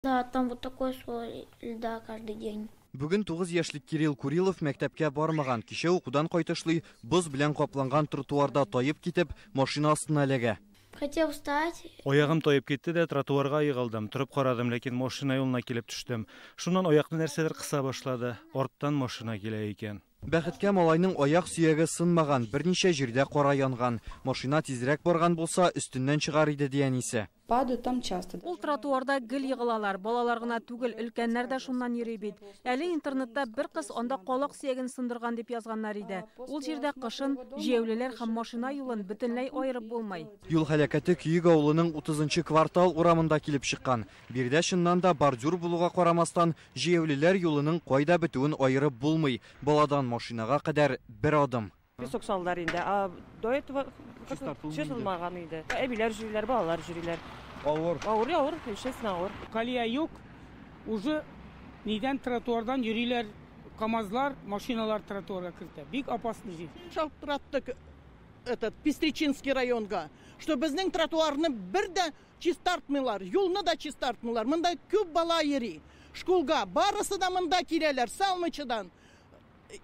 Да, там вот такой слой льда каждый день. Бүгін 9 яшьлек Кирилл Курилов мәктәпкә бармаган. Кичә укудан кайтышлый, боз белән капланган тротуарда тайып китеп, машина астына эләгә. Хотел встать. Оягым тайып китте дә тротуарга егылдым. Торып карадым, ләкин машина юлына килеп төштем. Шуннан аякны нәрсәдер кыса башлады. Арттан машина килә икән. Бәхеткә малайның аяк сөяге сынмаган, берничә җирдә кара янган. Машина тизрәк барган булса, өстеннән чыгар иде диянисе. Падают там часто. Ул тротуарда гел егылалар, балалар гына түгел, өлкәннәр дә шуннан йөри бит. Әле интернетта бер кыз анда калак сөяген сындырган дип язганнар иде. Ул җирдә кышын җәяүлеләр һәм машина юлын бөтенләй аерып булмый. Юл һәлакәте Күйек авылының 30-нчы квартал урамында килеп чыккан. Бирдә шуннан да бордюр булуга карамастан, җәяүлеләр юлының кайда бетүен аерып булмый. Баладан машинага кадәр бер адым. Песок салдар инде, до этого чистартылмаган иде. Әбиләр жүриләр, балалар жүриләр. Авыр, естественно авыр. Колея юк, уже нидән тротуардан йөриләр, КамАЗлар, машиналар тротуарга кертә. Бик опасный җир. Шалтыраттык этот Пестричинский районга, что безнең тротуарны бер дә чистартмыйлар, юлны да чистартмыйлар. Монда күп бала йөри. Школга барысы да монда киләләр, Салмычыдан.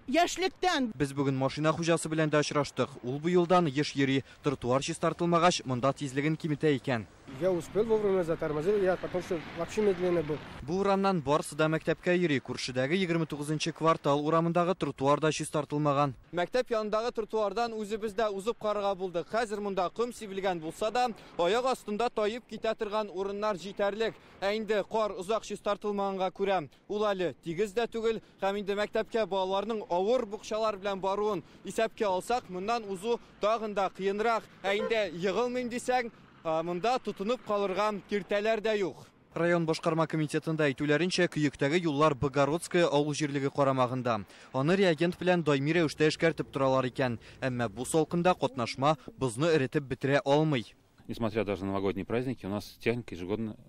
Яшьлектән. Без бүген машина хуҗасы белән дә очраштык. Ул бу юлдан еш йөри, тротуар чистартылмагач, монда тизлеген киметә икән. Я успел вовремя затормозил, потому что вообще медленно был. Бу урамнан барысы да мәктәпкә йөри. Күршедәге 29-нчы квартал урамындагы тротуарда чистартылмаган. Мәктәп янындагы тротуардан үзебез дә узып карарга булдык. Хәзер монда ком сибелгән булса да, аяк астында таеп китә торган урыннар җитәрлек. Ә инде кар узак чистартылмаганга күрә, ул әле тигез дә түгел, һәм инде мәктәпкә балаларның авыр букчалар белән баруын исәпкә алсак, моннан узу тагын да кыенрак. Ә инде егылмыйм дисәң, монда тутынып калырга киртәләр дә юк. Район башкарма комитетында әйтүләренчә, Күйектәге юллар Богородская авыл җирлеге карамагында. Аны реагент белән даими рәвештә эшкәртеп торалар икән. Әмма бу салкында катнашма бозны эретеп бетерә алмый. Несмотря даже на новогодние праздники, у нас техника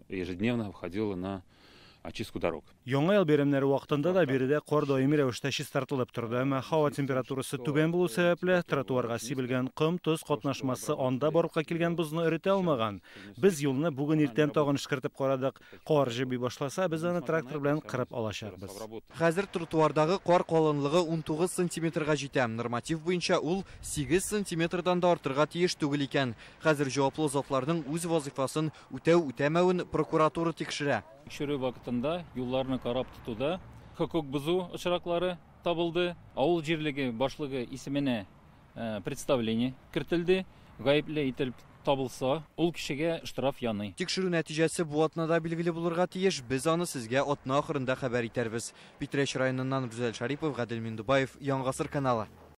ежедневно выходила на очистку дорог. Яңа ел бәйрәмнәре вакытында да биредә кар даими рәвештә чистартылып торды, әмма һава температурасы түбән булу сәбәпле тротуарга сибелгән ком тоз катнашмасы анда барырга килгән бозны эретә алмаган. Без юлны бүген иртән тагын эшкәртеп карадык. Кар җиби башласа, без аны трактор белән кырып алачакбыз. Хәзер тротуардагы кар калынлыгы 19 сантиметрга җитә. Норматив буенча ул 8 сантиметрдан да артырга тиеш түгел икән. Хәзер җаваплы затларның үз вазифасын үтәү-үтәмәвен прокуратура тикшерә. Тикшерү вакытында юлларны карап тотуда хукук бузу очраклары табылды. Авыл җирлеге башлыгы исеменә представление кертелде. Гаепле ителеп табылса, ул кешегә штраф яный. Тикшерү нәтиҗәсе бу атнада билгеле булырга тиеш. Без аны сезгә атна ахырында хәбәр итәрбез. Питрәч районыннан Рүзәл Шарипов, Гадел Миндубаев, Яңгасыр каналы.